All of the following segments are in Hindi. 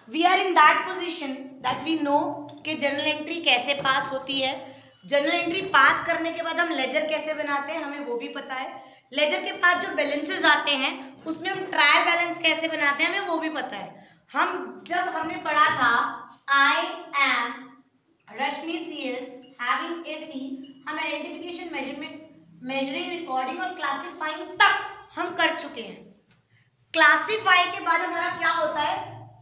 We are in that position that we know कि जर्नल एंट्री कैसे पास होती है। जर्नल एंट्री पास करने के बाद हम लेजर कैसे बनाते हैं हमें वो भी पता है। लेजर के बाद जो बैलेंसेस आते हैं उसमें हम ट्रायल बैलेंस कैसे बनाते हैं हमें वो भी पता है। जब हमने पढ़ा था I am Rashmi CS having AC, हम आइडेंटिफिकेशन मेजरिंग रिकॉर्डिंग और क्लासिफाइंग तक हम कर चुके हैं। क्लासिफाई के बाद हमारा क्या होता है,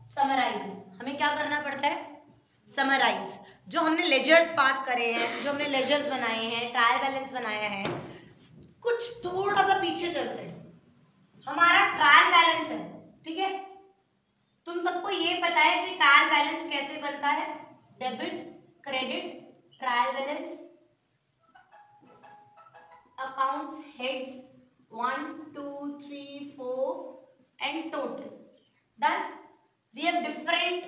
समराइजिंग। हमें क्या करना पड़ता है, समराइज। जो हमने लेजर्स पास करे हैं, जो हमने लेजर्स बनाए हैं, ट्रायल बैलेंस बनाया है, कुछ थोड़ा सा पीछे चलते हैं। हमारा ट्रायल बैलेंस है, ठीक है। तुम सबको ये पता है कि ट्रायल बैलेंस कैसे बनता है, debit credit trial balance, accounts heads 1 2 3 4 and total done। we have different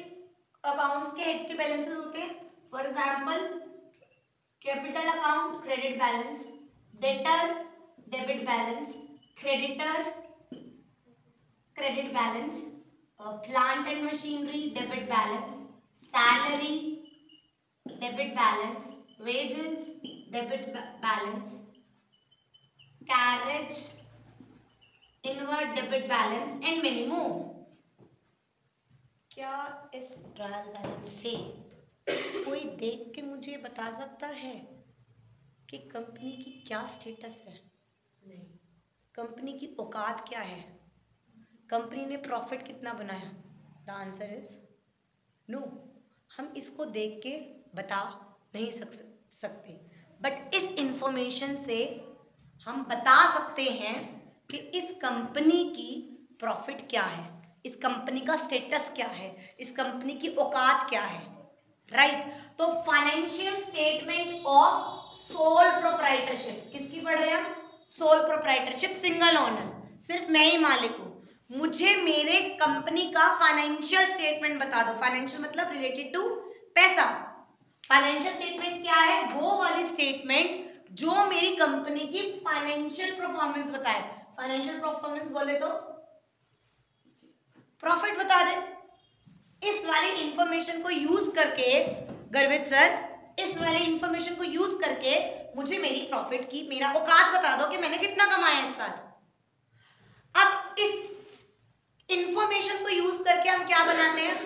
accounts के heads के balances होते हैं। for example capital account credit balance, debtor debit balance, creditor credit balance, plant and machinery debit balance, salary debit balance, wages debit balance, carriage inward debit balance and many more. क्या इस ट्रायल बैलेंस से कोई देख के मुझे बता सकता है कि कंपनी की क्या स्टेटस है? नहीं। कंपनी की औकात क्या है? कंपनी ने प्रॉफिट कितना बनाया? The answer is no. हम इसको देख के बता नहीं सकते, बट इस इंफॉर्मेशन से हम बता सकते हैं कि इस कंपनी की प्रॉफिट क्या है, इस कंपनी का स्टेटस क्या है, इस कंपनी की औकात क्या है, राइट। तो financial statement of sole proprietorship किसकी पढ़ रहे हैं हम? सोल प्रोप्राइटरशिप, सिंगल ओनर, सिर्फ मैं ही मालिक हूं। मुझे मेरे कंपनी का फाइनेंशियल स्टेटमेंट बता दो। फाइनेंशियल मतलब रिलेटेड टू पैसा। फाइनेंशियल स्टेटमेंट क्या है? वो वाली स्टेटमेंट जो मेरी कंपनी की फाइनेंशियल परफॉर्मेंस बताए। फाइनेंशियल परफॉर्मेंस बोले तो प्रॉफिट बता दे। इस वाली इंफॉर्मेशन को यूज करके गर्वित सर, इस वाली इंफॉर्मेशन को यूज करके मुझे मेरी प्रॉफिट की, मेरा औकात बता दो कि मैंने कितना कमाया इस साल। अब इस इंफॉर्मेशन को यूज करके हम क्या बनाते हैं?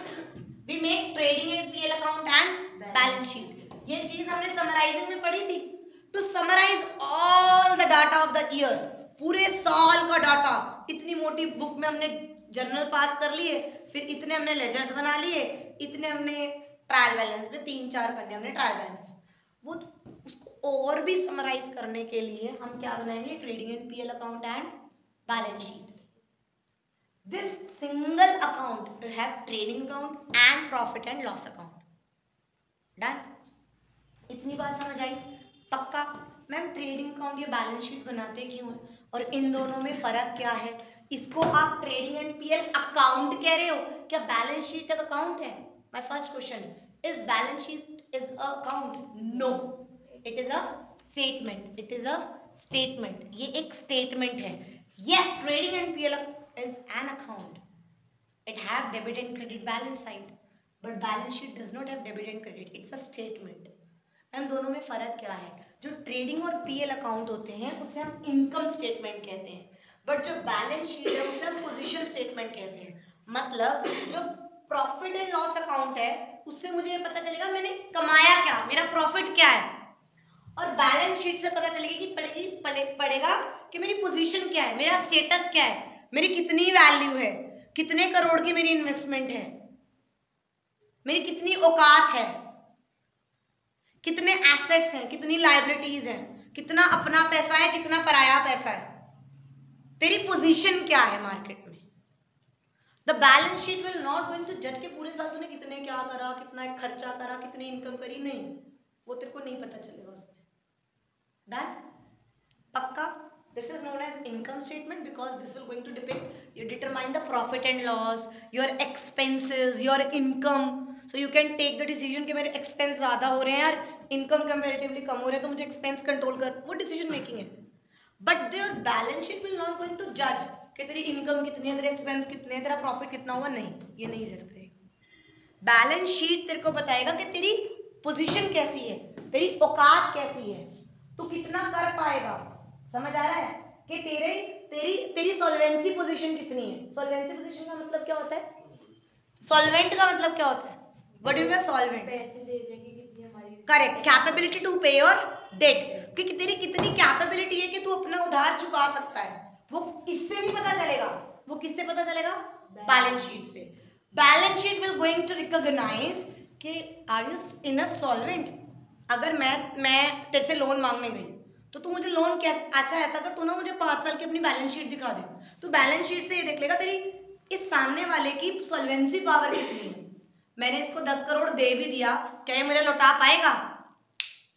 We make trading and PL account and balance sheet. ये चीज हमने समराइजिंग में पढ़ी थी। To summarise all the data of the year, पूरे साल का डाटा। इतनी मोटी बुक में हमने जर्नल पास कर लिए, फिर इतने हमने लेजर्स बना लिए, इतने हमने ट्रायल बैलेंस में 3-4 करने हमने ट्रायल बैलेंस में। वो उसको और भी समराइज करने के लिए हम क्या बनाएंगे? Trading and PL account and balance sheet. This single account have trading account and profit and loss account. Done? इतनी बात समझ आई? पक्का? मैम ट्रेडिंग अकाउंट या बैलेंस शीट बनाते क्यों है और इन दोनों में फर्क क्या है? इसको आप ट्रेडिंग एंड PL अकाउंट कह रहे हो, क्या बैलेंस शीट एक अकाउंट है? My first question, is balance sheet is a account? No, it is a statement. It is a statement. ये एक स्टेटमेंट है। Yes, trading and PL is an account. It have debit and credit balance side, but balance sheet does not have debit and credit, it's a statement. Ma'am दोनों में फर्क क्या है? जो ट्रेडिंग और PL अकाउंट होते हैं उसे हम इनकम स्टेटमेंट कहते हैं, बट जो बैलेंस शीट है उसे हम पोजीशन स्टेटमेंट कहते हैं। मतलब जो प्रॉफिट एंड लॉस अकाउंट है उससे मुझे पता चलेगा मैंने कमाया क्या, मेरा प्रॉफिट क्या है, और बैलेंस शीट से पता चलेगा कि पड़ेगा कि मेरी पोजीशन क्या है, मेरा स्टेटस क्या है, मेरी कितनी वैल्यू है, कितने करोड़ की मेरी इन्वेस्टमेंट है, मेरी कितनी औकात है, कितने एसेट्स हैं, कितनी लायबिलिटीज हैं, कितना अपना पैसा है, कितना पराया पैसा है, तेरी पोजीशन क्या है मार्केट में। The balance sheet will not going to जज के पूरे साल तूने कितने क्या करा, कितना खर्चा करा, कितनी इनकम करी, नहीं, वो तेरे को नहीं पता चलेगा उसमें। डन? पक्का? This is known as income statement because this will going to determine the profit and loss, your expenses, your income. So you can take the decision कि मेरे expense ज़्यादा हो रहे हैं यार, income comparatively कम हो रहे हैं, तो मुझे expense control कर, वो decision making है। But your balance sheet will not going to judge कि तेरी income कितनी है, तेरे expense कितने हैं, तेरा profit कितना हुआ, नहीं, ये नहीं judge करेगा। बैलेंस शीट तेरे को बताएगा कि तेरी पोजीशन कैसी है, तेरी औकात कैसी है, तू कितना कर पाएगा। समझ आ रहा है कि तेरी सॉल्वेंसी पोजीशन कितनी है। सॉल्वेंसी पोजीशन का मतलब क्या होता है, सॉल्वेंट का मतलब क्या होता है, what do you mean solvent, पैसे दे देंगे कितनी हमारी, करेक्ट, कैपेबिलिटी टू पे योर डेट, कि तेरी कितनी कैपेबिलिटी है कि तू अपना उधार चुका सकता है। वो इससे नहीं पता चलेगा, वो किससे पता चलेगा, बैलेंस शीट से। Balance sheet will going to recognise कि आर यू इनफ सॉल्वेंट। अगर मैं तेरे से लोन मांगने गई तो तू मुझे लोन कैसे, अच्छा ऐसा कर तू ना मुझे 5 साल की अपनी बैलेंस शीट दिखा दे, तो बैलेंस शीट से ये देख लेगा तेरी इस सामने वाले की सॉल्वेंसी पावर कितनी है। मैंने इसको 10 करोड़ दे भी दिया, क्या ये मेरा लौटा पाएगा।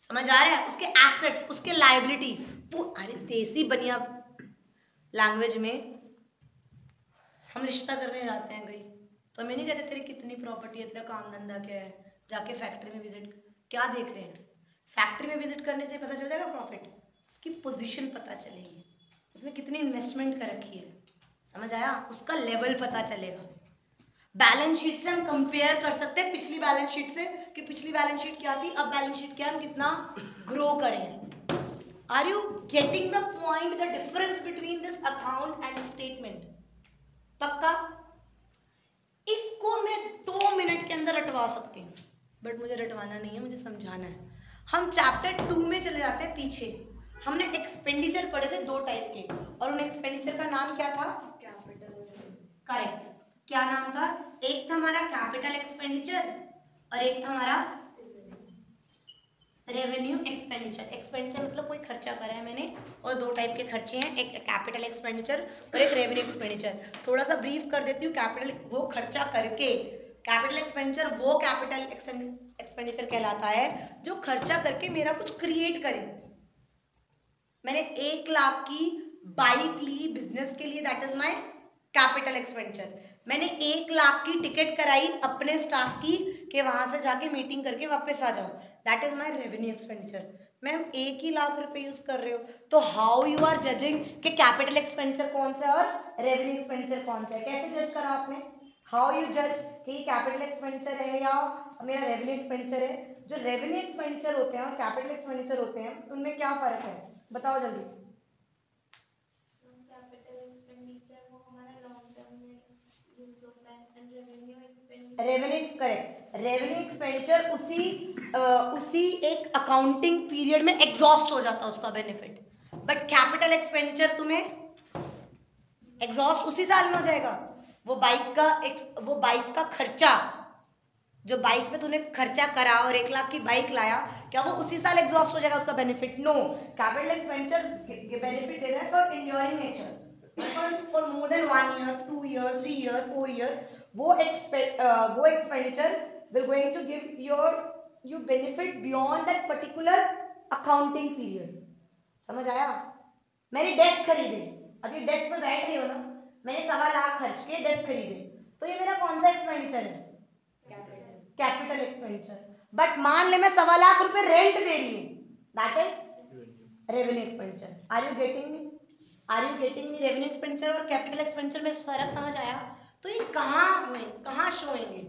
समझ आ रहा है, उसके एसेट्स, उसके लायबिलिटी, अरे देसी बनिया लैंग्वेज में हम रिश्ता करने जाते हैं कहीं तो हमें नहीं कहते तेरी कितनी प्रॉपर्टी है, तेरा काम धंधा क्या है, जाके फैक्ट्री में विजिट, क्या देख रहे हैं, फैक्ट्री में विजिट करने से पता चल जाएगा प्रॉफिट, उसकी पोजीशन पता चलेगी, उसने कितनी इन्वेस्टमेंट कर रखी है। समझ आया, उसका लेवल पता चलेगा। बैलेंस शीट से हम कंपेयर कर सकते हैं पिछली बैलेंस शीट से कि पिछली बैलेंस शीट क्या थी, अब बैलेंस शीट क्या, हम कितना ग्रो करें। Are you getting the point, the difference between this account and statement. पक्का, इसको मैं 2 मिनट के अंदर रटवा सकती हूँ, बट मुझे रटवाना नहीं है, मुझे समझाना है। हम चैप्टर 2 में चले जाते हैं पीछे। हमने एक्सपेंडिचर पढ़े थे 2 टाइप के, और उन एक्सपेंडिचर का नाम क्या था, कैपिटल। करेक्ट, क्या नाम था, एक था हमारा कैपिटल एक्सपेंडिचर और एक था हमारा रेवेन्यू एक्सपेंडिचर। एक्सपेंडिचर मतलब कोई खर्चा करा है मैंने, और 2 टाइप के खर्चे हैं, एक कैपिटल एक्सपेंडिचर और एक रेवेन्यू एक्सपेंडिचर। थोड़ा सा ब्रीफ कर देती हूँ। कैपिटल वो खर्चा करके, कैपिटल एक्सपेंडिचर वो कैपिटल एक्सपेंडिचर कहलाता है जो खर्चा करके मेरा कुछ क्रिएट करे। मैंने 1 लाख की बाइक ली बिजनेस के लिए, that is my capital expenditure. मैंने 1 लाख की टिकट कराई अपने स्टाफ की कि वहां से जाके मीटिंग करके वापस आ जाओ, that is my revenue expenditure. Ma'am 1 ही लाख रुपए यूज कर रहे हो, तो हाउ यू आर जजिंग कि कैपिटल एक्सपेंडिचर कौन सा है और रेवेन्यू एक्सपेंडिचर कौन सा है, कैसे जज करा आपने, हाउ यू जज कि कैपिटल एक्सपेंडिचर है या मेरा रेवेन्यू एक्सपेंडिचर है। जो रेवेन्यू एक्सपेंडिचर होते हैं और कैपिटल एक्सपेंडिचर होते हैं उनमें क्या फर्क है, बताओ जल्दी। रेवेन्यू करेक्ट, रेवेन्यू एक्सपेंडिचर उसी एक अकाउंटिंग पीरियड में एग्जॉस्ट हो जाता है उसका बेनिफिट, बट कैपिटल एक्सपेंडिचर तुम्हें एग्जॉस्ट उसी साल में हो जाएगा। वो बाइक का खर्चा, जो बाइक पे तूने खर्चा करा और 1 लाख की बाइक लाया, क्या वो उसी साल एग्जॉस्ट हो जाएगा उसका benefit, no. Capital expenditure benefit देता है for enduring nature, for more than 1 year, 2 year, 3 year, 4 year, वो expenditure will going to give you benefit beyond that particular accounting period। समझ आया। मैंने डेस्क खरीदे, अभी डेस्क पे बैठ रही हो ना, मैंने 1.25 लाख खर्च के डेस्क खरीदे, तो ये मेरा कौन सा एक्सपेंडिचर है, कैपिटल एक्सपेंडिचर। बट मान ले मैं 1.25 लाख रुपए रेंट दे रही हूँ, that is revenue expenditure. Are you getting me, are you getting me. Revenue expenditure और कैपिटल एक्सपेंडिचर में फर्क समझ आया। तो ये कहाँ शो होंगे,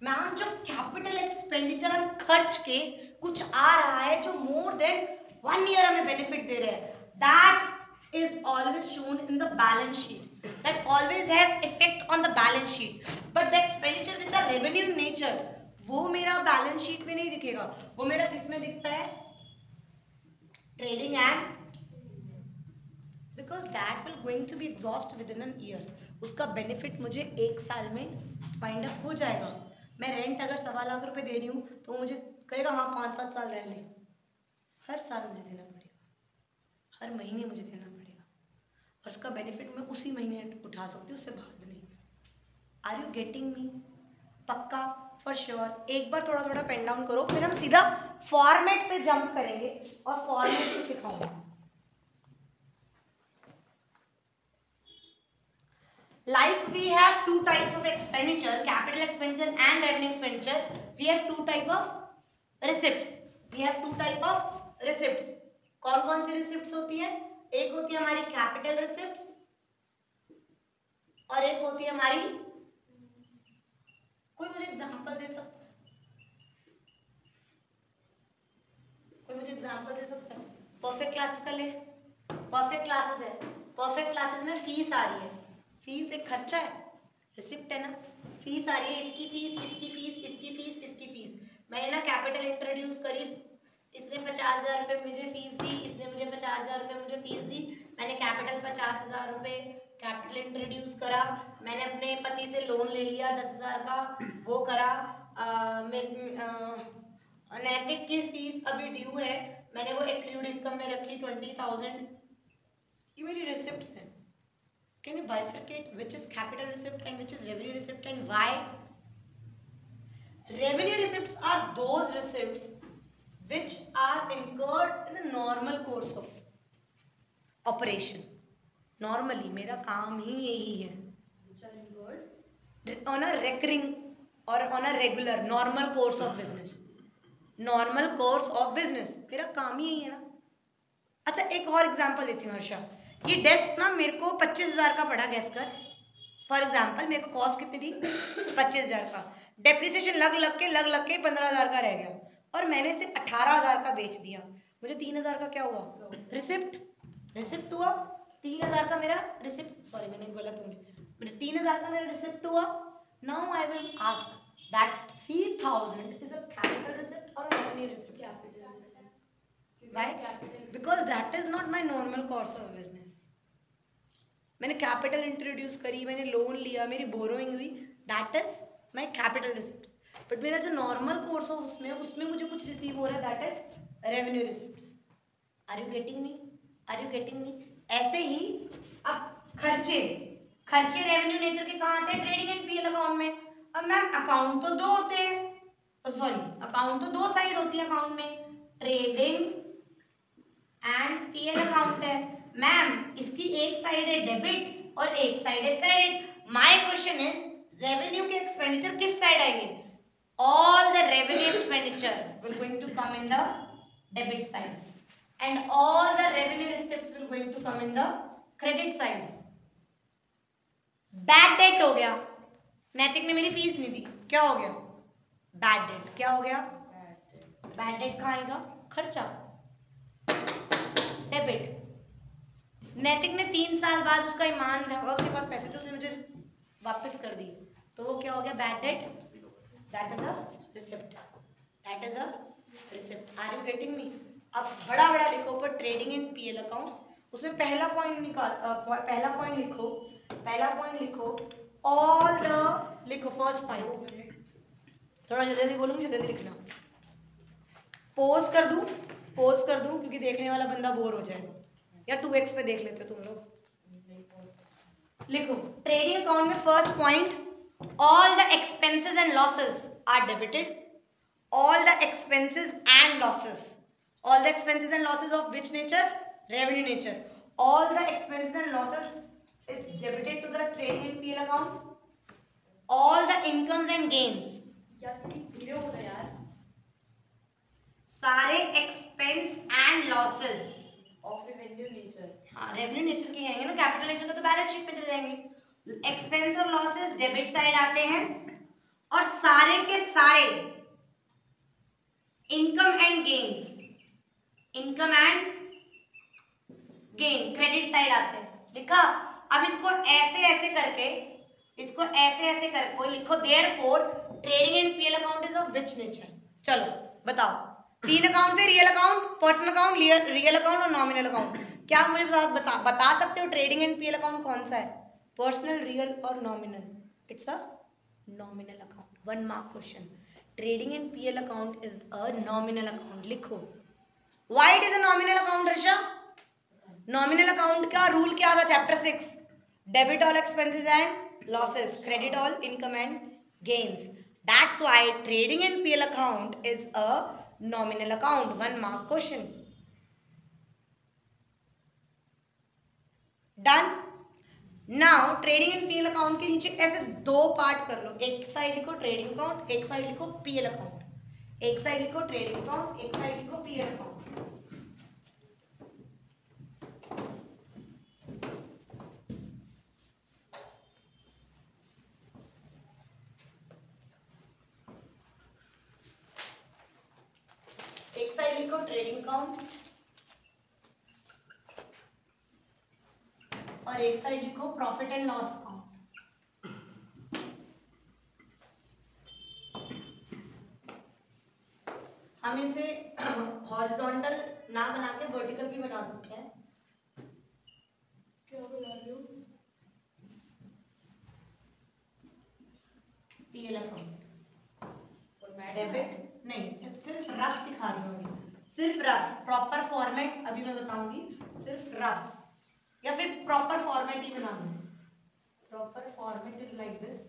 मैम जो कैपिटल एक्सपेंडिचर हम खर्च के कुछ आ रहा है जो मोर देन 1 ईयर हमें बेनिफिट दे रहे हैं, that is always shown in the balance sheet, that always have effect on the balance sheet. But the expenditure which are revenue in nature, वो मेरा बैलेंस शीट में नहीं दिखेगा, वो मेरा किस में दिखता है, trading and, because that will going to be exhaust within an year. उसका बेनिफिट मुझे 1 साल में फाइंड अप हो जाएगा। मैं रेंट अगर 1.25 लाख रुपए दे रही हूँ तो मुझे कहेगा हाँ 5-7 साल रह ले, हर साल मुझे देना पड़ेगा, हर महीने मुझे देना पड़ेगा, और उसका बेनिफिट मैं उसी महीने उठा सकती हूँ, उससे बाद नहीं। आर यू गेटिंग मी, पक्का, फॉर श्योर। एक बार थोड़ा थोड़ा पेन डाउन करो, फिर हम सीधा फॉर्मेट पे जंप करेंगे और फॉर्मेट से सिखाऊंगा। Like we have 2 types of expenditure, capital expenditure and revenue expenditure. We have 2 type of receipts. We have 2 type of receipts. कौन कौन सी receipts होती है, एक होती है हमारी capital receipts और एक होती है हमारी, कोई मुझे एग्जाम्पल एग्जांपल दे सकता है? कोई मुझे एग्जांपल दे सकता है? परफेक्ट क्लासेस का ले, परफेक्ट क्लासेस है, परफेक्ट क्लासेस में फीस आ रही है, फीस एक खर्चा है, रिसिप्ट है ना, फीस आ रही है, इसकी फीस, इसकी फीस, इसकी फीस, इसकी फीस, मैंने ना कैपिटल इंट्रोड्यूस करी, इसने 50,000 रुपये मुझे फीस दी, इसने मुझे 50,000 रुपये मुझे फीस दी, मैंने कैपिटल 50,000 रुपये कैपिटल इंट्रोड्यूस करा, मैंने अपने पति से लोन ले लिया 10,000 का, वो करा, नैतिक की फीस अभी ड्यू है, मैंने वो एक्रूड इनकम में रखी 20,000, ये मेरी रिसिप्ट्स हैं. Can you bifurcate which is capital receipt and which is revenue receipt and why? Revenue receipts are those receipts which are incurred in a normal course of operation. Normally मेरा काम ही यही है. Which are incurred on a recurring or on a regular normal course of business. Normal course of business मेरा काम ही यही है ना. अच्छा एक और एग्जांपल देती हूँ हर्षा. ये डेस्क ना मेरे को 25,000 का पड़ा गैस कर, फॉर एग्जाम्पल मेरे को कॉस्ट कितनी थी 25,000 का, डेप्रिसिएशन लग के 15,000 का रह गया और मैंने इसे 18,000 का बेच दिया, मुझे 3,000 का क्या हुआ? रिसिप्ट हुआ, 3,000 का मेरा रिसिप्ट, सॉरी मैंने गलत बोला, 3,000 का मेरा रिसिप्ट हुआ. Now I will ask that 3,000 is a capital receipt और revenue receipt? Why? Because that is not my normal course of business. मैंने कैपिटल इंट्रोड्यूस करी, मैंने लोन लिया, मेरी बोरोइंग हुई, that is my capital receipts. But मेरा जो नॉर्मल कोर्स हो उसमें मुझे कुछ रिसीव हो रहा है, that is revenue receipts. Are you getting me? Are you getting me? ऐसे ही अब खर्चे रेवेन्यू नेचर के कहाँ आते हैं? ट्रेडिंग एंड पीएल अकाउंट में. अब मैम अकाउंट तो दो होते हैं, सॉरी अकाउंट तो दो साइड होती है अकाउंट में, ट्रेडिंग एंड पीएल अकाउंट है. मैम इसकी एक साइड है डेबिट और एक साइड है credit. My question is revenue के एक्सपेंडिचर किस साइड आएंगे? All the revenue expenditure will going to come in the debit side and all the revenue receipts will going to come in the credit side. Bad debt हो गया, नैतिक ने मेरी फीस नहीं दी, क्या हो गया? Bad date. क्या हो गया? बैड डेट कहाँ आएगा? खर्चा, डेबिट. नैतिक ने 3 साल बाद उसका ईमान था, उसके पास पैसे थे, उसने मुझे वापस कर दिए, तो वो क्या हो गया? Bad debt. That is a receipt. That is a receipt. Are you getting me? अब बड़ा लिखो पर ट्रेडिंग एंड पीएल अकाउंट, उसमें पहला पॉइंट लिखो ऑल द, लिखो फर्स्ट पॉइंट, थोड़ा जल्दी बोलूंगी, जल्दी लिखना. पोज कर दूं क्योंकि देखने वाला बंदा बोर हो जाएगा, या 2x पे देख लेते हो तुम लोग. लिखो ट्रेडिंग अकाउंट में first point, all the expenses and losses are debited. All the expenses and losses, all the expenses and losses of which nature? Revenue nature. All the expenses and losses is debited to the trading and PL account. All the incomes and gains, यार सारे expense and losses of revenue nature, हाँ रेवेन्यू नेचर के आएंगे ना, कैपिटल नेचर का तो बैलेंस शीट में चले जाएंगे. एक्सपेंस और लॉसेस डेबिट साइड आते हैं और सारे के सारे income and gain credit side आते हैं. लिखा? अब इसको ऐसे करके लिखो, therefore trading and PL account is of which nature? चलो बताओ, 3 अकाउंट थे, real account, personal account, real account और नॉमिनल अकाउंट. क्या आप मुझे बता सकते हो ट्रेडिंग एंड पीएल अकाउंट कौन सा है? पर्सनल, रियल और nominal? It's a nominal account. 1 mark question. Trading and PL account is a nominal account. लिखो why it is a nominal account Harsha? Nominal account का रूल क्या था? Chapter 6, debit all expenses and losses, credit all income and gains. That's why trading and PL account is a nominal account. 1 mark question. Done. Now trading and PL account के नीचे ऐसे 2 पार्ट कर लो. एक साइड लिखो ट्रेडिंग अकाउंट, एक साइड लिखो पीएल अकाउंट. एक साइड लिखो ट्रेडिंग अकाउंट, एक साइड लिखो पीएल अकाउंट. लिखो ट्रेडिंग अकाउंट और एक साइड लिखो प्रॉफिट एंड लॉस अकाउंट। हम इसे हॉरिजॉन्टल ना बना के वर्टिकल भी बना सकते हैं। क्या बना रही हूँ? पीएल अकाउंट और मैं डेबिट नहीं, सिर्फ रफ सिखा रही हूँ, सिर्फ रफ। प्रॉपर फॉर्मेट अभी मैं बताऊंगी, सिर्फ रफ या फिर प्रॉपर फॉर्मेट ही बना दूंगी। Proper format is like this.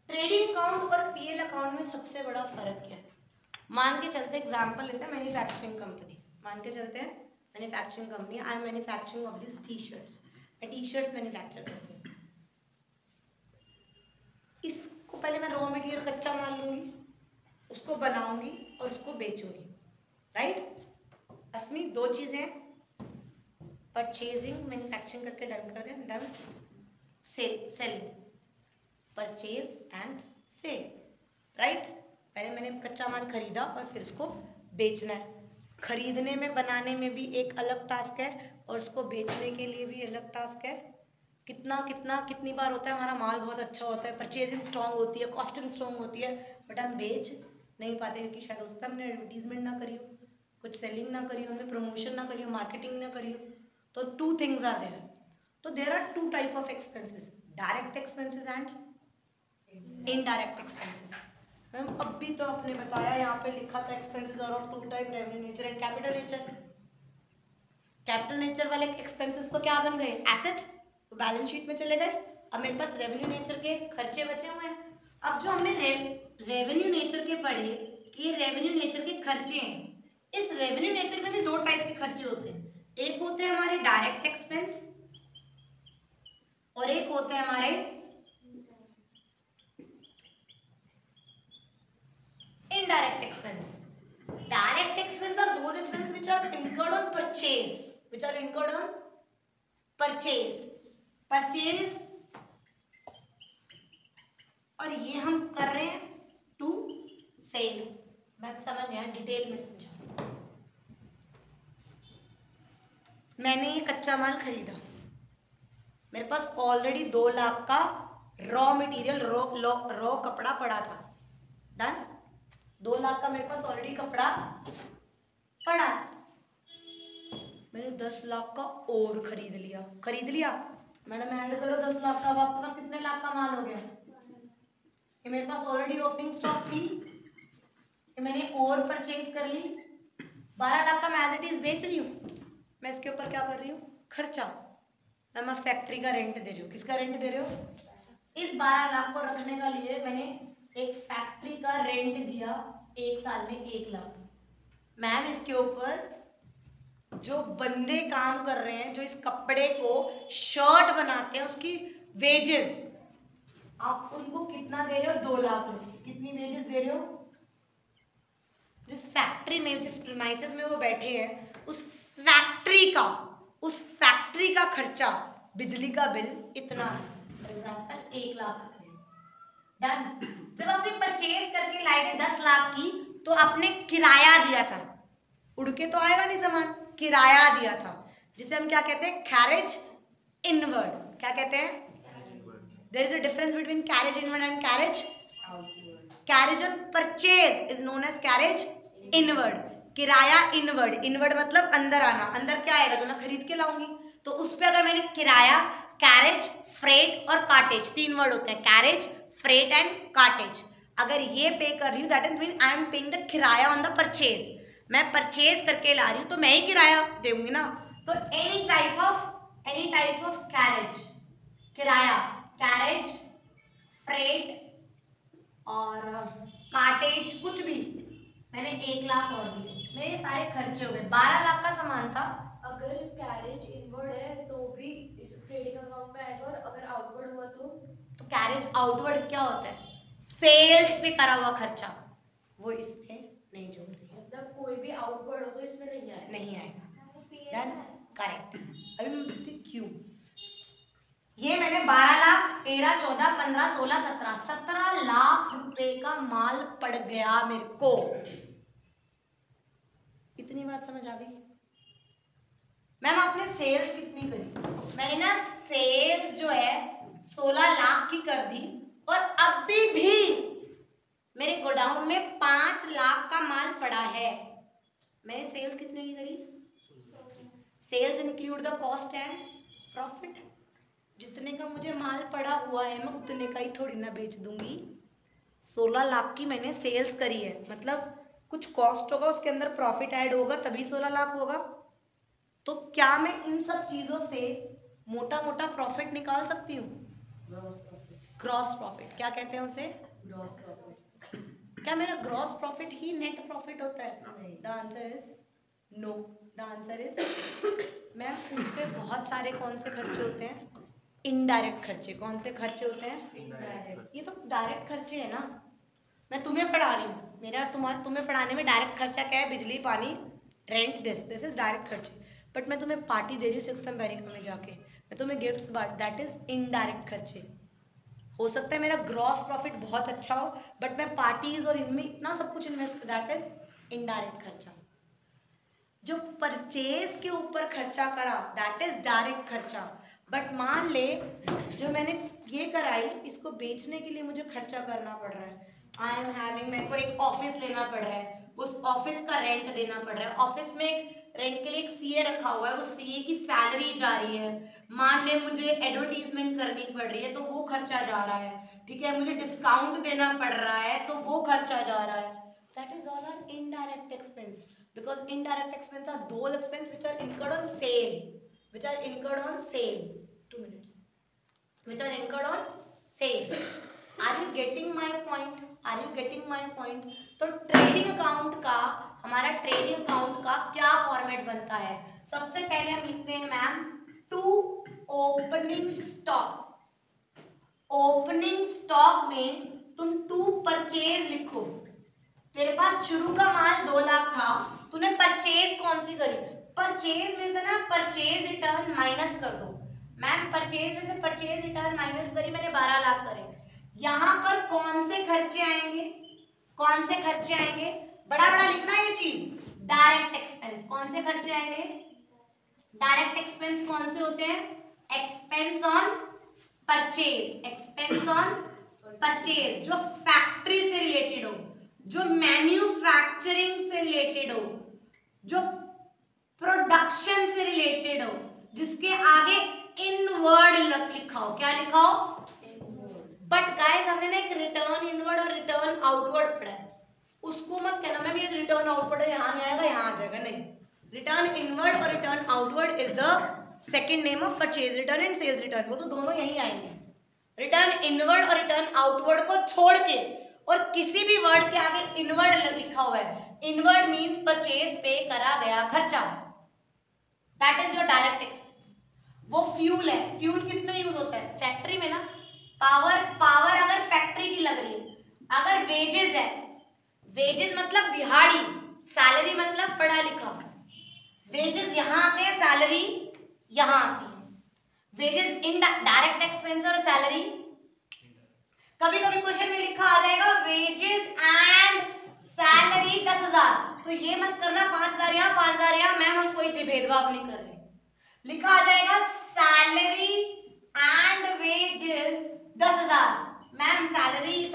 Trading account और पीएल अकाउंट में सबसे बड़ा फर्क क्या है? मान के चलते एग्जांपल लेते हैं मैन्युफैक्चरिंग कंपनी। मान के चलते हैं manufacturing company, I am manufacturing of this T shirts. मैं टी शर्ट्स मैन्युफैक्चर करती हूँ। इसको पहले मैं रॉ मटेरियल कच्चा माल लूंगी, उसको बनाऊंगी और उसको बेचूंगी, राइट। असली दो चीजें, परचेजिंग मैन्युफैक्चरिंग करके डन कर दें, done. Selling, purchase and sale, right. पहले मैंने कच्चा माल खरीदा और फिर उसको बेचना है। खरीदने में बनाने में भी एक अलग टास्क है और उसको बेचने के लिए भी अलग टास्क है। कितनी बार होता है हमारा माल बहुत अच्छा होता है, परचेजिंग स्ट्रांग होती है, कॉस्टिंग स्ट्रांग होती है, बट हम बेच नहीं पाते क्योंकि शायद हो सकता है हमने एडवर्टीजमेंट ना करी हो, कुछ सेलिंग ना करी हो, हमने प्रमोशन ना करी हो, मार्केटिंग ना करी हो। तो टू थिंग्स आर देयर। तो there are two type of expenses, direct expenses and indirect expenses. Ma'am अब भी तो आपने बताया, यहाँ पे लिखा था expenses are of two type, revenue nature and capital nature. Capital nature वाले एक्सपेंसेस तो क्या बन गए? एसेट, तो बैलेंस शीट में चले गए। अब मेरे पास रेवेन्यू नेचर के खर्चे बचे हुए हैं। अब जो हमने रेवेन्यू नेचर के पढ़े कि ये रेवेन्यू नेचर के खर्चे हैं, इस रेवेन्यू नेचर में भी दो टाइप के खर्चे होते हैं। एक होते हैं हमारे डायरेक्ट एक्सपेंस और एक होते हैं हमारे indirect expense. Direct expense are those expenses which are incurred on purchase, purchase और ये हम कर रहे हैं टू सेल। मैं समझ गया, डिटेल में समझा। मैंने ये कच्चा माल खरीदा, मेरे पास ऑलरेडी 2 लाख का रॉ मटेरियल, रॉ कपड़ा पड़ा था, डन। 2 लाख का मेरे पास ऑलरेडी कपड़ा पड़ा, मैंने 10 लाख का और खरीद लिया। मैडम ऐड करो 10 लाख का, अब आपके पास कितने लाख का माल हो गया? ये मेरे पास ऑलरेडी ओपनिंग स्टॉक थी, ये मैंने और परचेज कर ली। 12 लाख का मैं एज इट इज बेच रही हूँ। मैं इसके ऊपर क्या कर रही हूँ? खर्चा। मैं फैक्ट्री का रेंट दे रही हूँ। किसका रेंट दे रहे हो? इस 12 लाख को रखने का लिए मैंने एक फैक्ट्री का रेंट दिया 1 साल में 1 लाख। मैम इसके ऊपर जो बंदे काम कर रहे हैं, जो इस कपड़े को शर्ट बनाते हैं, उसकी वेजेस आप उनको कितना दे रहे हो? 2 लाख रुपए। कितनी वेजेस दे रहे हो? जिस फैक्ट्री में, जिस प्रीमाइसेस में वो बैठे हैं, उस फैक्ट्री का खर्चा, बिजली का बिल इतना है, फॉर एग्जाम्पल 1 लाख रुपए, डन। जब आपने परचेज करके लाए थे 10 लाख की, तो आपने किराया दिया था, उड़ के तो आएगा नहीं सामान, किराया दिया था, जिसे हम क्या कहते हैं? Carriage inward. क्या कहते हैं? There is a difference between carriage inward and carriage outward. Carriage on purchase is known as carriage inward. किराया इनवर्ड, इनवर्ड मतलब अंदर आना, अंदर क्या आएगा? जो मैं खरीद के लाऊंगी। तो उस पर अगर मैंने किराया, कैरेज, फ्रेट और कार्टेज, 3 वर्ड होते हैं, कैरेज, फ्रेट एंड कार्टेज, अगर ये पे कर रही हूँ, that is mean I am paying the किराया ऑन द परचेज। मैं परचेज करके ला रही हूँ तो मैं ही किराया दूंगी ना। तो एनी टाइप ऑफ कैरेज, किराया, कैरेज, फ्रेट और कार्टेज, कुछ भी, मैंने 1 लाख और दिए, मेरे सारे खर्चे हो गए। 12 लाख का सामान था। अगर कैरेज इनवर्ड है तो भी इस ट्रेडिंग अकाउंट में आएगा, और अगर आउटवर्ड हुआ तो कैरेज आउटवर्ड क्या होता है? सेल्स पे करा हुआ खर्चा वो इसमें नहीं जोड़ रही है, मतलब कोई भी आउटवर्ड हो तो इसमें नहीं आएगा। नहीं आएगा। Done, correct. अभी मैं बताती हूँ क्यों। ये मैंने 12 लाख 13 14 15 16 17 लाख रुपए का माल पड़ गया मेरे को। इतनी बात समझ आ गई? मैम आपने सेल्स कितनी करी? मैंने ना सेल्स जो है 16 लाख की कर दी और अभी भी मेरे गोडाउन में 5 लाख का माल पड़ा है। मैंने सेल्स कितने की करी? Sales include the cost and profit. जितने का मुझे माल पड़ा हुआ है मैं उतने का ही थोड़ी ना बेच दूंगी। 16 लाख की मैंने सेल्स करी है, मतलब कुछ कॉस्ट होगा उसके अंदर प्रॉफिट ऐड होगा तभी 16 लाख होगा। तो क्या मैं इन सब चीजों से मोटा मोटा प्रॉफिट निकाल सकती हूँ? Gross profit. क्या कहते हैं उसे? Gross profit. क्या मेरा ग्रॉस प्रॉफिट ही नेट प्रॉफिट होता है? The answer is no. The answer is ma'am उस पे बहुत सारे कौन से खर्चे होते हैं? इनडायरेक्ट खर्चे। कौन से खर्चे होते हैं? इनडायरेक्ट। ये तो डायरेक्ट खर्चे है ना। मैं तुम्हें पढ़ा रही हूँ, मेरा तुम्हें पढ़ाने में डायरेक्ट खर्चा क्या है? बिजली, पानी, रेंट, दिस इज डायरेक्ट खर्चे। बट मैं तुम्हें पार्टी दे रही हूँ 6th अमेरिका में जाके, मैं तुम्हें गिफ्ट्स बांट, दैट इज इनडायरेक्ट खर्चे। हो सकता है मेरा ग्रॉस प्रॉफिट बहुत अच्छा हो बट मैं पार्टीज और इनमें इतना सब कुछ इन्वेस्ट, दैट इज इनडायरेक्ट खर्चा। जो परचेज के ऊपर खर्चा करा दैट इज डायरेक्ट खर्चा। बट मान ले जो मैंने ये कराई इसको बेचने के लिए मुझे खर्चा करना पड़ रहा है। आई एम हैविंग, मेरे को एक ऑफिस लेना पड़ रहा है, उस ऑफिस का रेंट देना पड़ रहा है। ऑफिस में एक रेंट के लिए एक सीए रखा हुआ है, उस सीए की सैलरी जा रही है। मान ले मुझे एडवर्टीजमेंट करनी पड़ रही है तो वो खर्चा जा रहा है, ठीक है। मुझे डिस्काउंट देना पड़ रहा है तो वो खर्चा जा रहा है। That is all are indirect expense because indirect expense are those expense which are incurred on sale, which are incurred on sale. 2 minutes. Which are incurred on sales. Are you getting my point? Are you getting my point? तो ट्रेडिंग अकाउंट का, हमारा ट्रेडिंग अकाउंट का क्या फॉर्मेट बनता है? सबसे पहले हम लिखते हैं ma'am to opening stock. Opening stock में तुम टू परचेज लिखो। तेरे पास शुरू का माल 2 लाख था, तूने परचेज कौन सी करी? परचेज में से ना परचेज रिटर्न माइनस कर दो। मैम परचेज में से परचेज रिटर्न माइनस करी, मैंने 12 लाख करे। यहाँ पर कौन से खर्चे आएंगे? कौन से खर्चे आएंगे? बड़ा बड़ा लिखना है ये चीज। Direct expense. कौन से खर्चे आएंगे? डायरेक्ट एक्सपेंस कौन से होते हैं? Expense on purchase. Expense on purchase जो फैक्ट्री से रिलेटेड हो, जो मैन्युफैक्चरिंग से रिलेटेड हो, जो प्रोडक्शन से रिलेटेड हो, जिसके आगे इनवर्ड लिखा हो। क्या लिखा हो? बट गाइस हमने ना एक रिटर्न इनवर्ड और रिटर्न आउटवर्ड पढ़ा है, उसको मत कहना मैम ये रिटर्न आउटवर्ड है, यहाँ नहीं आएगा यहाँ आ जाएगा। नहीं, रिटर्न इनवर्ड और return outward is the second name of purchase return and sales return. वो तो दोनों यही आएंगे। रिटर्न इनवर्ड और रिटर्न आउटवर्ड को छोड़ के और किसी भी वर्ड के आगे इनवर्ड लिखा हुआ है, इनवर्ड मींस परचेज पे करा गया खर्चा, that is your direct expense. वो फ्यूल है। फ्यूल किस में यूज होता है? फैक्ट्री में ना। पावर अगर फैक्ट्री की लग रही है। अगर वेजेस है, वेजेस मतलब दिहाड़ी, सैलरी मतलब पढ़ा लिखा। वेजेस यहाँ आते हैं, सैलरी यहाँ आती है। वेजेस इन डायरेक्ट एक्सपेंस और सैलरी। कभी कभी क्वेश्चन में लिखा आ जाएगा वेजेस एंड सैलरी 10,000, तो ये मत करना 5,000 यहाँ 5,000 यहाँ, मैम हम कोई भेदभाव नहीं कर रहे। लिखा आ जाएगा salary and wages 10,000, ma'am salary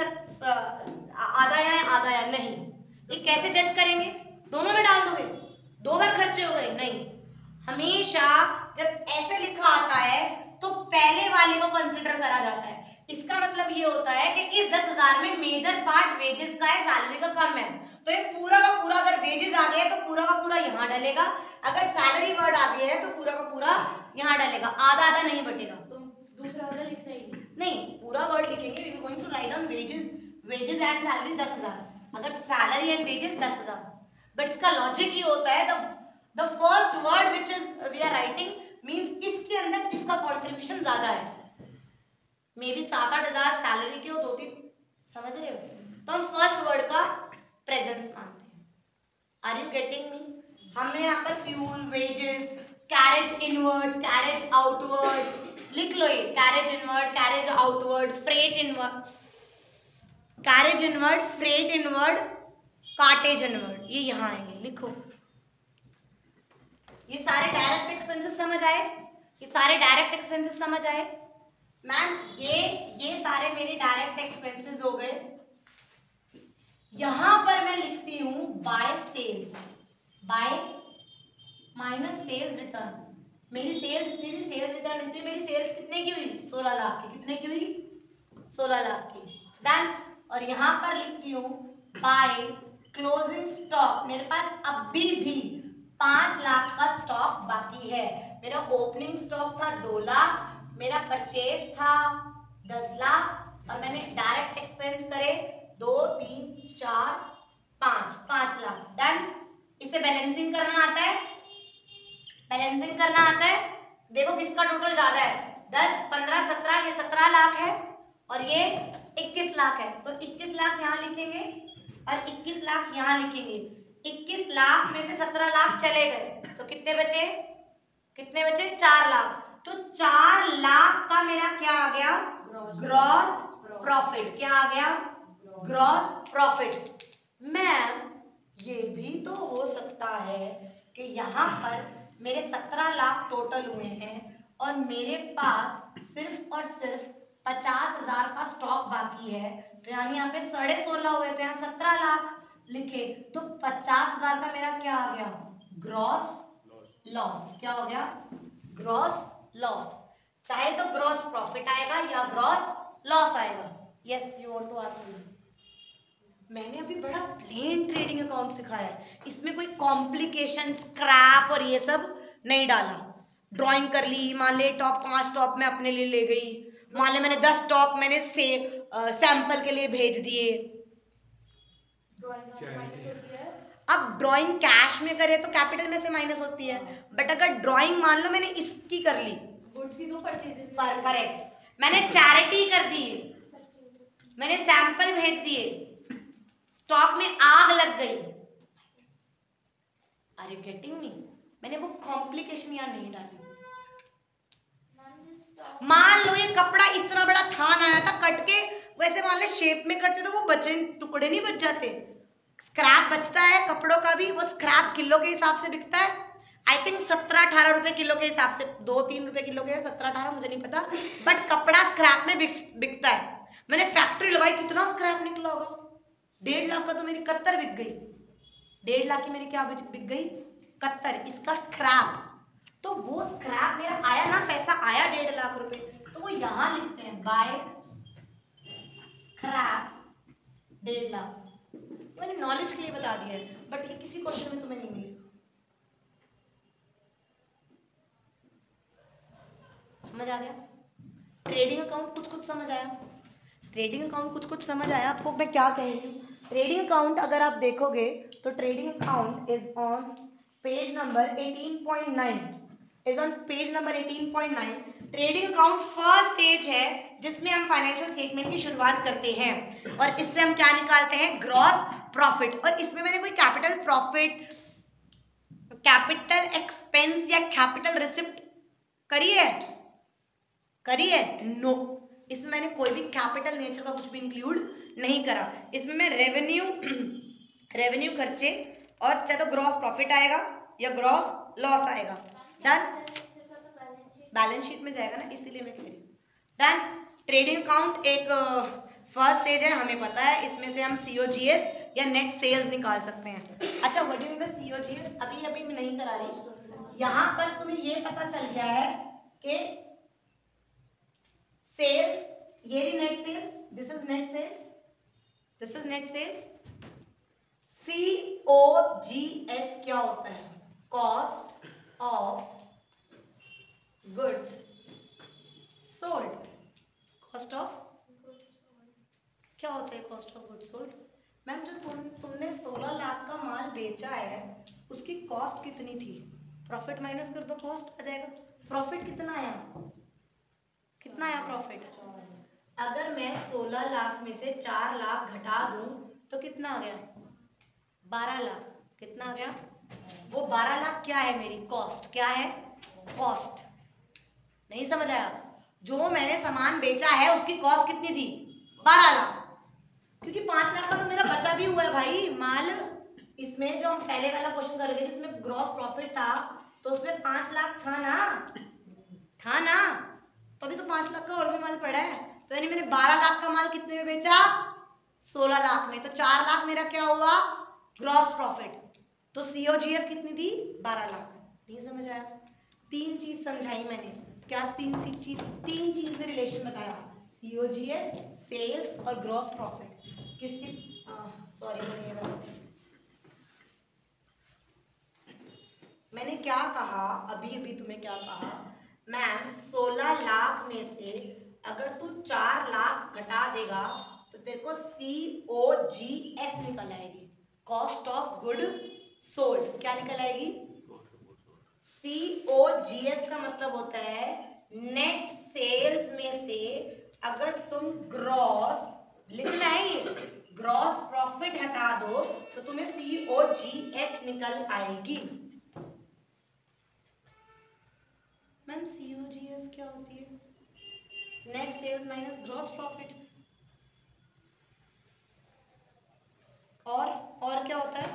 आधा या आधा या नहीं, ये कैसे जज करेंगे? दोनों में डाल दोगे, 2 बार खर्चे हो गए? नहीं, हमेशा जब ऐसे लिखा आता है तो पहले वाले को कंसिडर करा जाता है। इसका मतलब ये होता है कि इस 10,000 में मेजर पार्ट वेजेस का है, सैलरी का कम है, तो ये पूरा का पूरा अगर वेजेस आ गया तो पूरा का पूरा यहाँ डालेगा, अगर सैलरी वर्ड आ गया है तो पूरा का पूरा यहाँ डालेगा, आधा आधा नहीं बटेगा। तो दूसरा वाला लिखना ही नहीं, पूरा वर्ड लिखेंगे। We are going to write down wages and salary 10,000, अगर सैलरी एंड वेजेस 10,000। बट इसका लॉजिक ये होता है the first word which is we are writing means इसके अंदर इसका कंट्रीब्यूशन ज्यादा है। मे बी 7-8 हजार सैलरी के हो, 2-3 समझ रहे हो? तो हम फर्स्ट वर्ड का प्रेजेंस मानते हैं। Are you getting me? हमने यहाँ पर fuel, wages, carriage inwards, carriage outward, लिख लो ये carriage inward, carriage outward, freight inward, carriage inward, freight inward, cartage inward, ये यहाँ आएंगे, लिखो। ये सारे डायरेक्ट एक्सपेंसेस समझ आए? ये सारे डायरेक्ट एक्सपेंसेस समझ आए? मैम ये सारे मेरे डायरेक्ट एक्सपेंसेस हो गए। यहां पर मैं लिखती हूं by sales, by minus sales return. मेरी सेल्स कितनी थी? सेल्स रिटर्न लिखती हूँ, मेरी सेल्स कितने की हुई? 16 लाख की। कितने की हुई? 16 लाख की। डन। और यहां पर लिखती हूँ बाय क्लोजिंग स्टॉक। मेरे पास अभी भी 5 लाख का स्टॉक बाकी है। मेरा ओपनिंग स्टॉक था 2 लाख, मेरा परचेज था 10 लाख, और मैंने डायरेक्ट एक्सपेंस करे 2, 3, 4, 5 लाख। डन। इसे बैलेंसिंग करना आता है? बैलेंसिंग करना आता है? देखो किसका टोटल ज्यादा है? 10, 15, 17, ये 17 लाख है और ये 21 लाख है। तो 21 लाख यहाँ लिखेंगे और 21 लाख यहाँ लिखेंगे। 21 लाख में से 17 लाख चले गए तो कितने बचे? कितने बचे? 4 लाख। तो 4 लाख का मेरा क्या आ गया? Gross profit. क्या आ गया? Gross profit. मैम ये भी तो हो सकता है कि यहाँ पर मेरे 17 लाख टोटल हुए हैं और मेरे पास सिर्फ और सिर्फ 50,000 का स्टॉक बाकी है, तो यानी यहाँ पे 16.5 हुए, तो यहाँ 17 लाख लिखे, तो 50,000 का मेरा क्या आ गया? Gross loss. क्या हो गया? Gross loss. चाहे तो ग्रॉस प्रॉफिट आएगा या ग्रॉस लॉस आएगा। Yes, you want to ask me? मैंने अभी बड़ा प्लेन ट्रेडिंग अकाउंट सिखाया है, इसमें कोई कॉम्प्लिकेशन, स्क्रैप और ये सब नहीं डाला। ड्राइंग कर ली, मान ले टॉप 5 टॉप मैं अपने लिए ले गई, मान ले मैंने 10 टॉप मैंने सैंपल के लिए भेज दिए। अब ड्राइंग कैश में करे तो कैपिटल में से माइनस होती है, बट अगर ड्राइंग मान लो मैंने इसकी कर ली, गुड्स की तो परचेज पर करेक्ट, मैंने चैरिटी कर दी, मैंने सैंपल भेज दिए, स्टॉक में आग लग गई। Are you getting me? मैंने वो कॉम्प्लिकेशन यहाँ नहीं डाली। मान लो ये कपड़ा इतना बड़ा थान आया था कट के, वैसे मान ले शेप में करते तो वो बचे टुकड़े नहीं बच जाते, स्क्रैप बचता है कपड़ों का भी, वो स्क्रैप किलो के हिसाब से बिकता है। आई थिंक 17-18 रुपए किलो के हिसाब से, 2-3 रुपए किलो के, 17-18 मुझे नहीं पता, बट कपड़ा स्क्रैप में बिकता है। मैंने फैक्ट्री लगाई, कितना स्क्रैप निकला होगा? 1.5 लाख का तो मेरी कत्तर बिक गई। 1.5 लाख की मेरी क्या बिक गई? कत्तर। इसका स्क्रैप, तो वो स्क्रैप मेरा आया ना, पैसा आया 1.5 लाख रुपए, तो वो यहां लिखते हैं बाय स्क्रैप 1.5 लाख। मैंने नॉलेज के लिए बता दिया है, बट ये किसी क्वेश्चन में तुम्हें नहीं मिलेगा। समझ आ गया? ट्रेडिंग अकाउंट कुछ कुछ समझ आया? ट्रेडिंग अकाउंट कुछ कुछ समझ आया आपको मैं क्या कह रही हूँ? ट्रेडिंग अकाउंट अगर आप देखोगे तो trading account is on page number 18.9, is on page number 18.9। Trading account first stage है जिसमें हम फाइनेंशियल स्टेटमेंट की शुरुआत करते हैं और इससे हम क्या निकालते हैं? Gross profit. और इसमें मैंने कोई कैपिटल प्रॉफिट, कैपिटल एक्सपेंस या कैपिटल रिसिप्ट करी है? करी है? नो, इसमें मैंने कोई भी कैपिटल नेचर का कुछ भी इंक्लूड नहीं करा। इसमें मैं रेवेन्यू खर्चे और चाहे तो ग्रॉस प्रॉफिट आएगा या ग्रॉस लॉस आएगा। डन। बैलेंस शीट में जाएगा ना, इसीलिए मैं कह रही हूँ। डन। ट्रेडिंग अकाउंट एक फर्स्ट स्टेज है, हमें पता है, इसमें से हम COGS या नेट सेल्स निकाल सकते हैं। अच्छा, what do you mean by COGS? अभी मैं नहीं करा रही, यहाँ पर तुम्हें ये पता चल गया है कि सेल्स, ये रही net sales, this is net sales, this is net sales. COGS क्या होता है? Cost of goods sold. Cost of क्या होता है? Cost of goods sold. Ma'am जो तुमने 16 लाख का माल बेचा है उसकी कॉस्ट कितनी थी? प्रॉफिट माइनस कर दो, कॉस्ट आ जाएगा। प्रॉफिट कितना आया? कितना आया प्रॉफिट? अगर मैं 16 लाख में से 4 लाख घटा दूं तो कितना आ गया? 12 लाख। कितना आ गया? वो 12 लाख क्या है? मेरी कॉस्ट। क्या है? कॉस्ट। नहीं समझ आया? जो मैंने सामान बेचा है उसकी कॉस्ट कितनी थी? 12 लाख। क्योंकि 5 लाख का तो मेरा बचा भी हुआ है भाई माल। इसमें जो हम पहले वाला क्वेश्चन कर रहे थे जिसमें ग्रॉस प्रॉफिट था तो उसमें 5 लाख था ना? था ना? तो अभी तो 5 लाख का और भी माल पड़ा है। तो यानी मैंने 12 लाख का माल कितने में बेचा? 16 लाख में। तो 4 लाख मेरा क्या हुआ? Gross profit. तो सीओजीएस कितनी थी? 12 लाख। नहीं समझ आया? 3 चीज समझाई मैंने। क्या 3 चीज में रिलेशन बताया? सीओजीएस, सेल्स और ग्रॉस प्रॉफिट। किसकी? मैंने क्या कहा अभी तुम्हें? क्या कहा मैम? 16 लाख में से अगर तू 4 लाख घटा देगा तो तेरे को COGS निकल आएगी, कॉस्ट ऑफ गुड सोल्ड। क्या निकल आएगी? COGS का मतलब होता है नेट सेल्स में से अगर तुम ग्रॉस, लिखना है ग्रॉस प्रॉफिट हटा दो तो तुम्हें COGS निकल आएगी। मैम COGS क्या होती है? Net sales minus gross profit. और क्या होता है?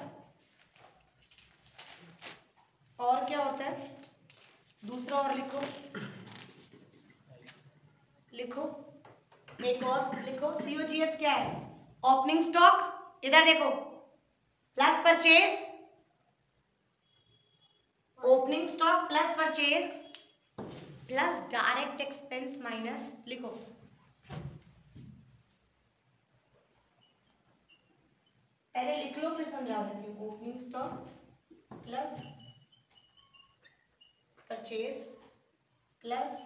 और क्या होता है? दूसरा और लिखो, लिखो एक और लिखो। COGS क्या है? ओपनिंग स्टॉक, इधर देखो, plus purchase, opening stock plus purchase plus direct expense minus, लिखो पहले लिख लो फिर समझा देती हूँ। Opening stock plus purchase plus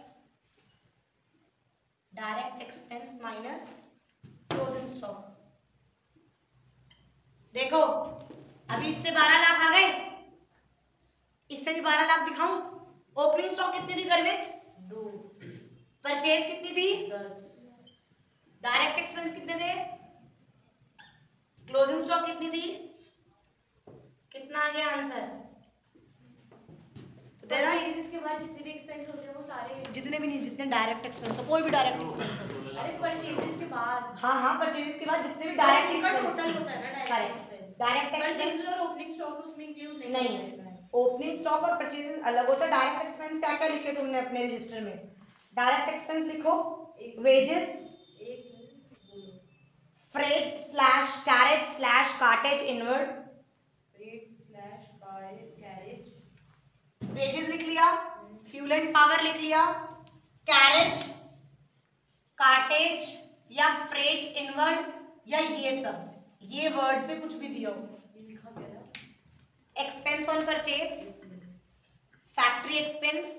direct expense minus closing stock. देखो अभी इससे 12 लाख आ गए, इससे भी 12 लाख दिखाऊं? ओपनिंग स्टॉक कितनी थी गर्मित? 2। परचेज कितनी थी? 10। डायरेक्ट एक्सपेंस कितने थे? क्लोजिंग स्टॉक कितनी थी? कितना आ गया आंसर? तो तेरा इसके बाद जितने भी एक्सपेंस होते हैं वो सारे, जितने भी नहीं, जितने डायरेक्ट एक्सपेंस हो, कोई भी डायरेक्ट एक्सपेंस हो। अरे परचेजेस के बाद। हाँ परचेज के बाद जितने भी डायरेक्ट एक्सपेंस टोटल होता है ना direct expense. Direct purchases expense और ओपनिंग स्टॉक उसमें इंक्लूड नहीं। ओपनिंग स्टॉक और परचेज अलग होता है। डायरेक्ट एक्सपेंस क्या क्या लिखे तुमने अपने रजिस्टर में? डायरेक्ट एक्सपेंस लिखो, wages, freight slash carriage slash cartage inward, freight slash carriage, wages लिख लिया, फ्यूल एंड पावर लिख लिया, कैरेज, कार्टेज या फ्रेट इनवर्ड या ये सब, ये वर्ड से कुछ भी दिया हो। Expense on purchase, factory expense,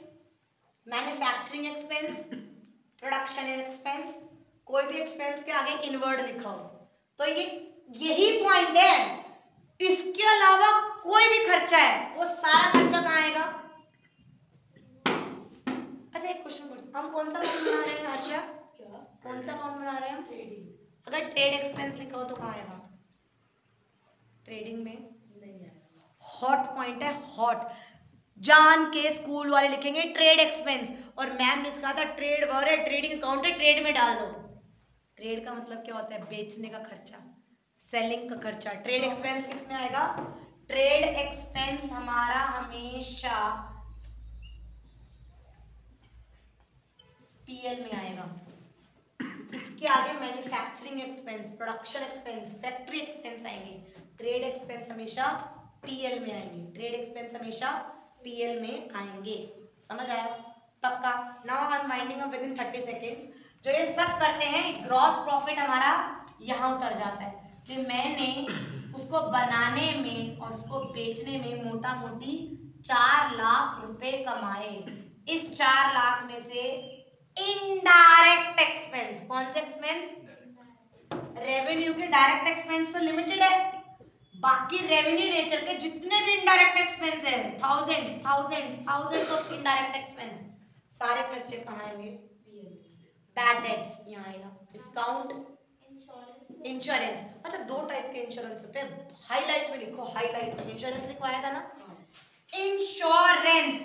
manufacturing expense, production expense, कोई भी एक्सपेंस के आगे इनवर्ड लिखा हो तो ये यही पॉइंट है। इसके अलावा कोई भी खर्चा है वो सारा खर्चा कहाँ आएगा? अच्छा एक क्वेश्चन बोल, हम कौन सा अकाउंट बना रहे हैं हर्षा? क्या? कौन सा अकाउंट बना रहे हैं हम? ट्रेडिंग। अगर ट्रेड एक्सपेंस लिखा हो तो कहाँ आएगा? ट्रेडिंग में नहीं आएगा। हॉट पॉइंट है, हॉट। जान के स्कूल वाले लिखेंगे ट्रेड एक्सपेंस और मैम ने कहा था ट्रेड वर्ड है, ट्रेडिंग अकाउंट है, ट्रेड में डाल दो। ट्रेड का मतलब क्या होता है? बेचने का खर्चा, सेलिंग का खर्चा। ट्रेड एक्सपेंस किस में आएगा? ट्रेड एक्सपेंस हमारा हमेशा पीएल में आएगा। इसके आगे manufacturing expense, production expense, factory expense आएंगे। ट्रेड एक्सपेंस हमेशा पीएल में आएंगे। ट्रेड एक्सपेंस हमेशा पीएल में आएंगे। समझ आया? पक्का? Now I am winding up with in 30 seconds. जो ये सब करते हैं ग्रॉस प्रॉफिट हमारा यहाँ उतर जाता है कि मैंने उसको बनाने में और उसको बेचने में मोटा मोटी 4 लाख रुपए कमाए। इस 4 लाख में से इनडायरेक्ट एक्सपेंस, कौन से एक्सपेंस? रेवेन्यू के डायरेक्ट एक्सपेंस तो लिमिटेड है, बाकी रेवेन्यू नेचर के जितने भी इनडायरेक्ट एक्सपेंस है, थाउजेंड्स ऑफ इनडायरेक्ट एक्सपेंस, सारे खर्चे कहाँ आएंगे? बैड डेट्स यहाँ आएगा, डिस्काउंट इंश्योरेंस इंश्योरेंस। अच्छा, दो टाइप के इंश्योरेंस होते हैं, हाईलाइट में लिखो, हाईलाइट में इंश्योरेंस लिखवाया था ना, इंश्योरेंस,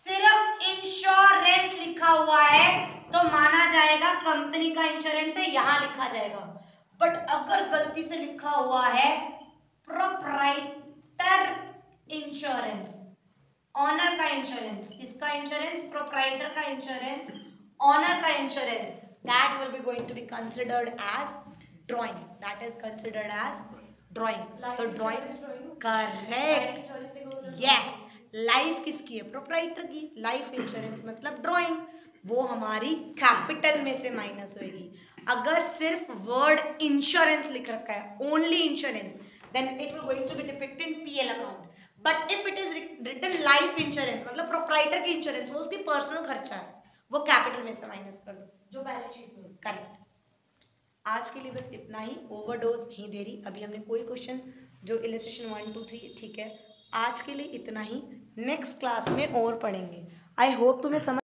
सिर्फ इंश्योरेंस लिखा हुआ है तो माना जाएगा कंपनी का इंश्योरेंस है, यहां लिखा जाएगा। बट अगर गलती से लिखा हुआ है प्रोप्राइटर इंश्योरेंस, ऑनर का इंश्योरेंस, किसका इंश्योरेंस, प्रोप्राइटर का इंश्योरेंस, ऑनर का insurance, that will be going to be considered as drawing, that is considered as drawing. तो ड्राइंग करेक्ट, यस। लाइफ किसकी है, प्रोप्राइटर की, लाइफ इंश्योरेंस मतलब ड्राइंग, वो हमारी कैपिटल में से माइनस होएगी। अगर सिर्फ वर्ड इंश्योरेंस लिख रखा है, only insurance, then it will going to be depicted in PL account. But if it is written life insurance मतलब प्रोप्राइटर की इंश्योरेंस, वो उसकी पर्सनल खर्चा है, वो कैपिटल में से माइनस कर दो, जो बैलेंस शीट में। करेक्ट। आज के लिए बस इतना ही, ओवरडोज नहीं दे रही अभी हमने कोई क्वेश्चन, जो इलस्ट्रेशन 1 2 3 ठीक है। आज के लिए इतना ही, नेक्स्ट क्लास में और पढ़ेंगे। आई होप तुम्हें समझ